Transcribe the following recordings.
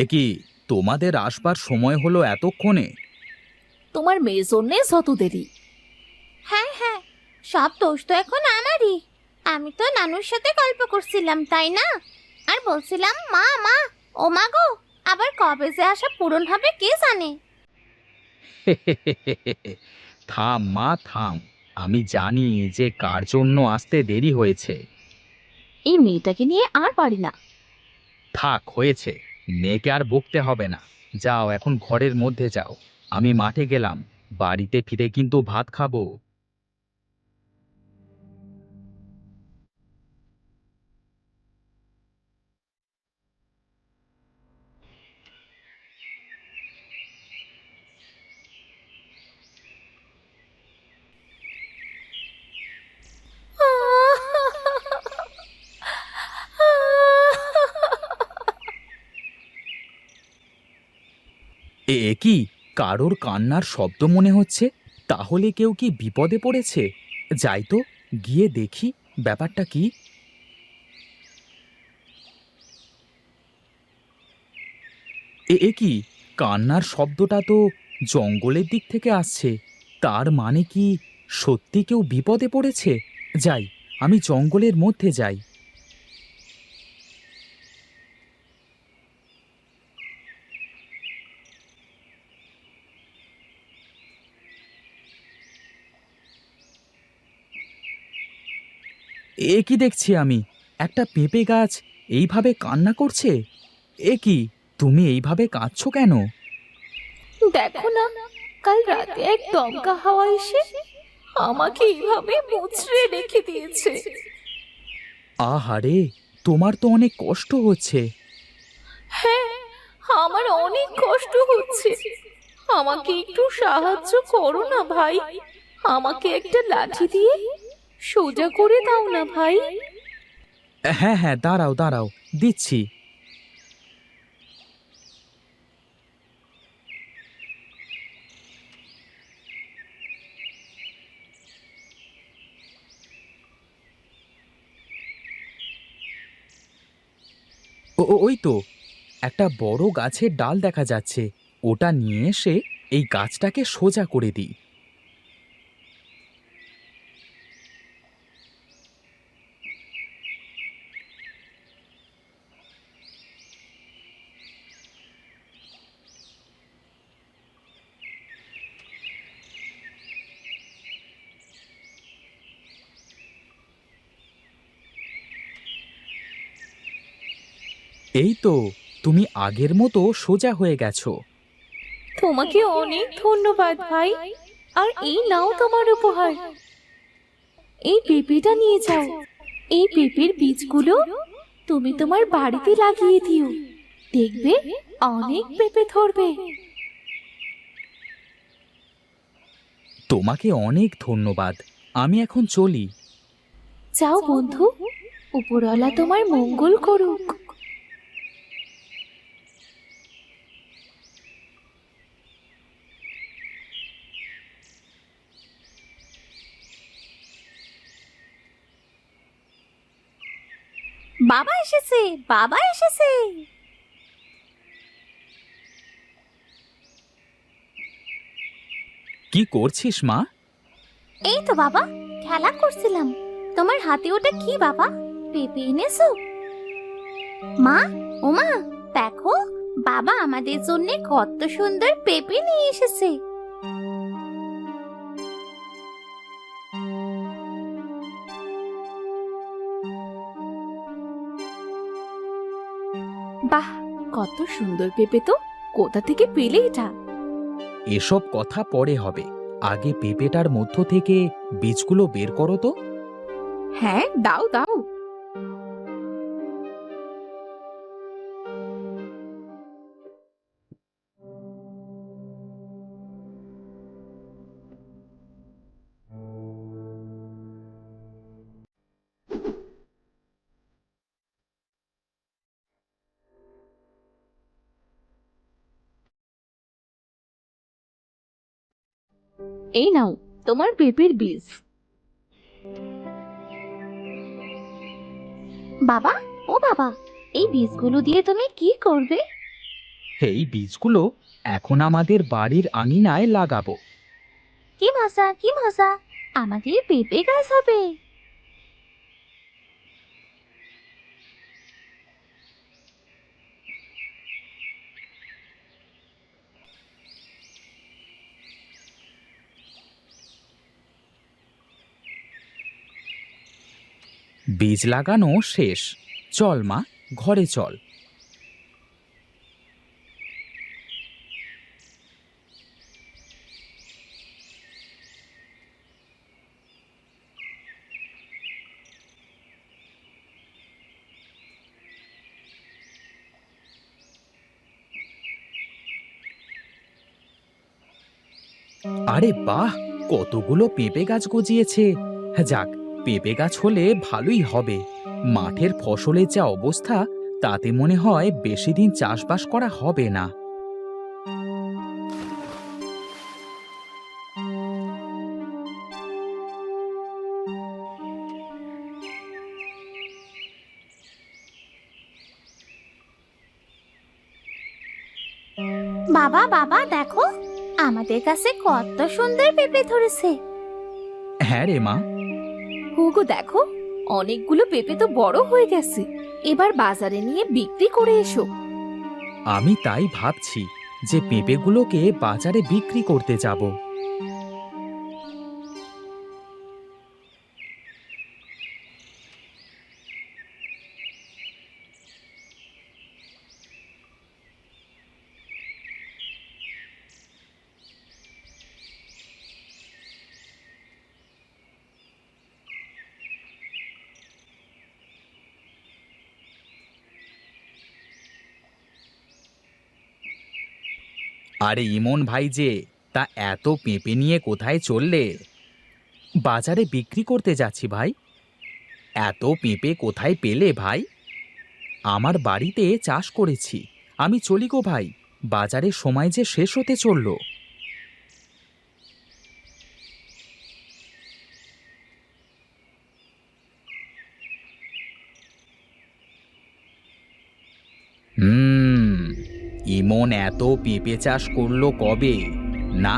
এ কি, তোমাদের আসবার সময় হলো এতক্ষণে? তোমার মেয়ের জন্যে যত দেরি। হ্যাঁ হ্যাঁ, সব দোষ তো এখন আমারই। আমি তো নানুর সাথে গল্প করছিলাম, তাই না? আর বলছিলাম, মা মা, ও মা গো, আবার কবে যে আশা পূরণ হবে কে জানে। থাম মা থাম, আমি জানি যে কার জন্য আসতে দেরি হয়েছে। এই মেয়েটাকে নিয়ে আর পারি না। থাক, হয়েছে। মেয়েকে আর বকতে হবে না। যাও এখন ঘরের মধ্যে যাও। আমি মাঠে গেলাম, বাড়িতে ফিরে কিন্তু ভাত খাবো। এ কি, কারোর কান্নার শব্দ মনে হচ্ছে। তাহলে কেউ কি বিপদে পড়েছে? যাই তো, গিয়ে দেখি ব্যাপারটা কি। এ কি, কান্নার শব্দটা তো জঙ্গলের দিক থেকে আসছে। তার মানে কি সত্যি কেউ বিপদে পড়েছে? যাই, আমি জঙ্গলের মধ্যে যাই। এ কি দেখছি আমি, একটা পেঁপে গাছ এইভাবে কান্না করছে। এ কি, তুমি এইভাবে কাঁদছো কেন? দেখো না, কাল রাতে এক দমকা হাওয়া এসে আমাকে এইভাবে মুচড়ে রেখে দিয়েছে। আহারে, তোমার তো অনেক কষ্ট হচ্ছে। হ্যাঁ, আমার অনেক কষ্ট হচ্ছে। আমাকে একটু সাহায্য করো না ভাই। আমাকে একটা লাঠি দিয়ে সোজা করে দাও না ভাই। হ্যাঁ হ্যাঁ, দাঁড়াও দাঁড়াও, দিচ্ছি। ওই তো, একটা বড় গাছের ডাল দেখা যাচ্ছে। ওটা নিয়ে এসে এই গাছটাকে সোজা করে দিই। এই তো, তুমি আগের মতো সোজা হয়ে গেছো। তোমাকে অনেক ধন্যবাদ ভাই। আর এই নাও তোমার উপহার। এই পেঁপেটা নিয়ে যাও। এই পেঁপের বীজগুলো তুমি তোমার বাড়িতে লাগিয়ে দিও। দেখবে অনেক পেঁপে ধরবে। তোমাকে অনেক ধন্যবাদ। আমি এখন চলি। যাও বন্ধু, উপরওয়ালা তোমার মঙ্গল করুক। বাবা এসেছে, বাবা এসেছে। কি করছিস মা? এই তো বাবা, খেলা করছিলাম। তোমার হাতে ওটা কি বাবা? পেঁপে এনেছো? মা, ও মা, দেখো, বাবা আমাদের জন্য কত সুন্দর পেঁপে নিয়ে এসেছে। বাহ, কত সুন্দর পেঁপে তো। কোথা থেকে পেলে এটা? এসব কথা পরে হবে। আগে পেঁপেটার মধ্য থেকে বীজগুলো বের করো তো। হ্যাঁ, দাও দাও। এই নাও তোমার পেঁপের বীজ। বাবা, ও বাবা, এই বীজগুলো দিয়ে তুমি কি করবে? এই বীজগুলো এখন আমাদের বাড়ির আঙিনায় লাগাবো। কি মজা, কি মজা, আমাদের পেঁপে গাছ হবে। বীজ লাগানো শেষ। চল মা, ঘরে চল। আরে বাহ, কতগুলো পেঁপে গাছ গজিয়েছে। যাক, পেঁপে গাছ হলে ভালোই হবে। মাঠের ফসলের যা অবস্থা, তাতে মনে হয় বেশি দিন চাষবাস করা হবে না। বাবা বাবা দেখো, আমাদের কাছে কত সুন্দর পেঁপে ধরেছে। হ্যাঁ রে মা। হুগো দেখো, অনেকগুলো পেঁপে তো বড় হয়ে গেছে। এবার বাজারে নিয়ে বিক্রি করে এসো। আমি তাই ভাবছি যে পেঁপেগুলোকে বাজারে বিক্রি করতে যাব। আরে ইমন ভাই যে, তা এত পেঁপে নিয়ে কোথায় চললে? বাজারে বিক্রি করতে যাচ্ছি ভাই। এত পেঁপে কোথায় পেলে ভাই? আমার বাড়িতে চাষ করেছি। আমি চলি গো ভাই, বাজারের সময় যে শেষ হতে চলল। হুম, ইমন এত পেঁপে চাষ করলো কবে? না,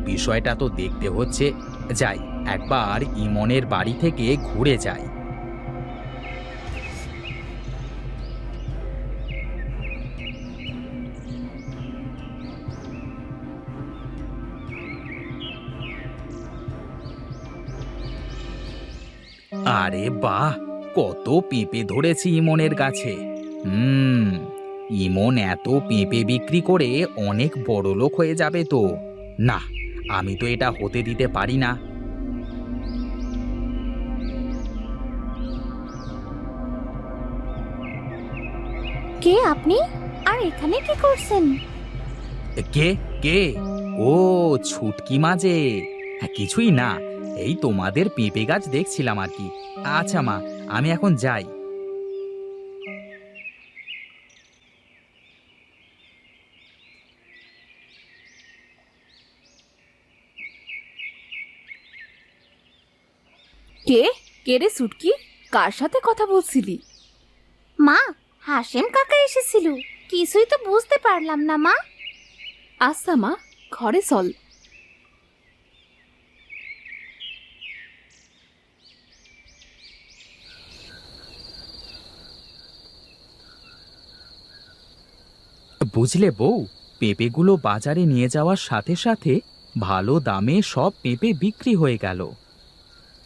বিষয়টা তো দেখতে হচ্ছে। যাই, একবার ইমনের বাড়ি থেকে ঘুরে যাই। আরে বাহ, কত পেঁপে ধরেছি ইমনের গাছে। হুম, ইমন এত পেঁপে বিক্রি করে অনেক বড়লোক হয়ে যাবে তো। না, আমি তো এটা হতে দিতে পারি না। কে আপনি, আর এখানে কি করছেন? কে? কে? ও, ছুটকি মাঝে। কিছুই না, এই তোমাদের পেঁপে গাছ দেখছিলাম আর কি। আচ্ছা মা, আমি এখন যাই। কে? কে রে সুটকি? কার সাথে কথা বলছিলি? মা, হাসেম কাকা এসেছিল। কিছুই তো বুঝতে পারলাম না মা। আচ্ছা মা, ঘরে চল। বুঝলে বউ, পেঁপেগুলো বাজারে নিয়ে যাওয়ার সাথে সাথে ভালো দামে সব পেঁপে বিক্রি হয়ে গেল।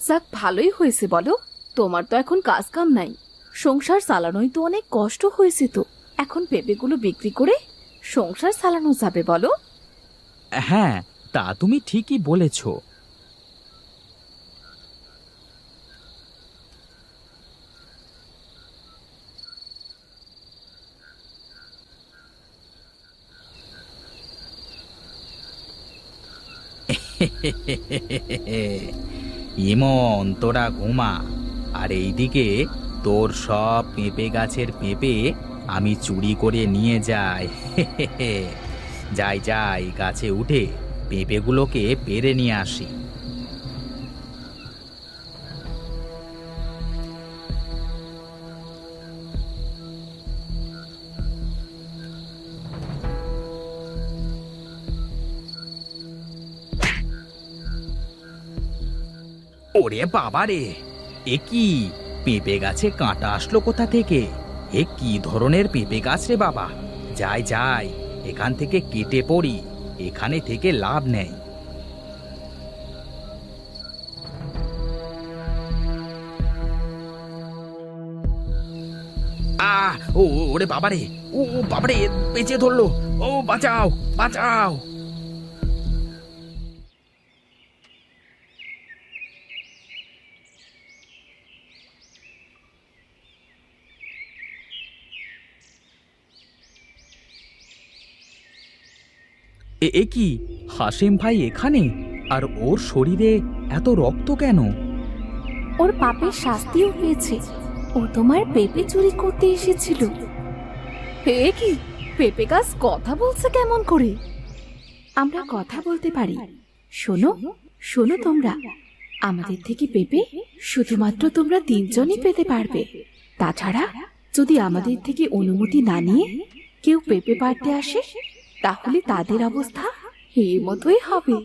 যাক, ভালোই হয়েছে বলো। তোমার তো এখন কাজ কাম নাই, সংসার চালানোই তো অনেক কষ্ট হয়েছে। তো এখন পেঁপেগুলো বিক্রি করে সংসার চালানো যাবে বলো। হ্যাঁ, তা তুমি ঠিকই বলেছ। ইমন, তোরা ঘুমা, আর এইদিকে তোর সব পেঁপে গাছের পেঁপে আমি চুরি করে নিয়ে যাই। যাই যাই, গাছে উঠে পেঁপেগুলোকে পেরে নিয়ে আসি। ওরে বাবা রে, এ কি পেঁপে গাছে কাঁটা আসলো কোথা থেকে? এ কি ধরনের পেঁপে গাছ রে বাবা! যাই যাই, এখান থেকে কেটে পড়ি, এখানে থেকে লাভ নেই। ওরে বাবা রে, ও বাবা রে, পেঁচে ধরলো! ও বাঁচাও, বাঁচাও! এ কি, হাসেম ভাই এখানে? আর ওর শরীরে এত রক্ত কেন? ওর পাপের শাস্তিও পেয়েছে। ও তোমার পেঁপে চুরি করতে এসেছিল। হে কি, পেঁপে গাছ কথা বলছে কেমন করে? আমরা কথা বলতে পারি। শোনো শোনো, তোমরা আমাদের থেকে পেঁপে শুধুমাত্র তোমরা তিনজনই পেতে পারবে। তাছাড়া যদি আমাদের থেকে অনুমতি না নিয়ে কেউ পেঁপে পাড়তে আসে, তাহলে তাদের অবস্থা এই মতোই হবে।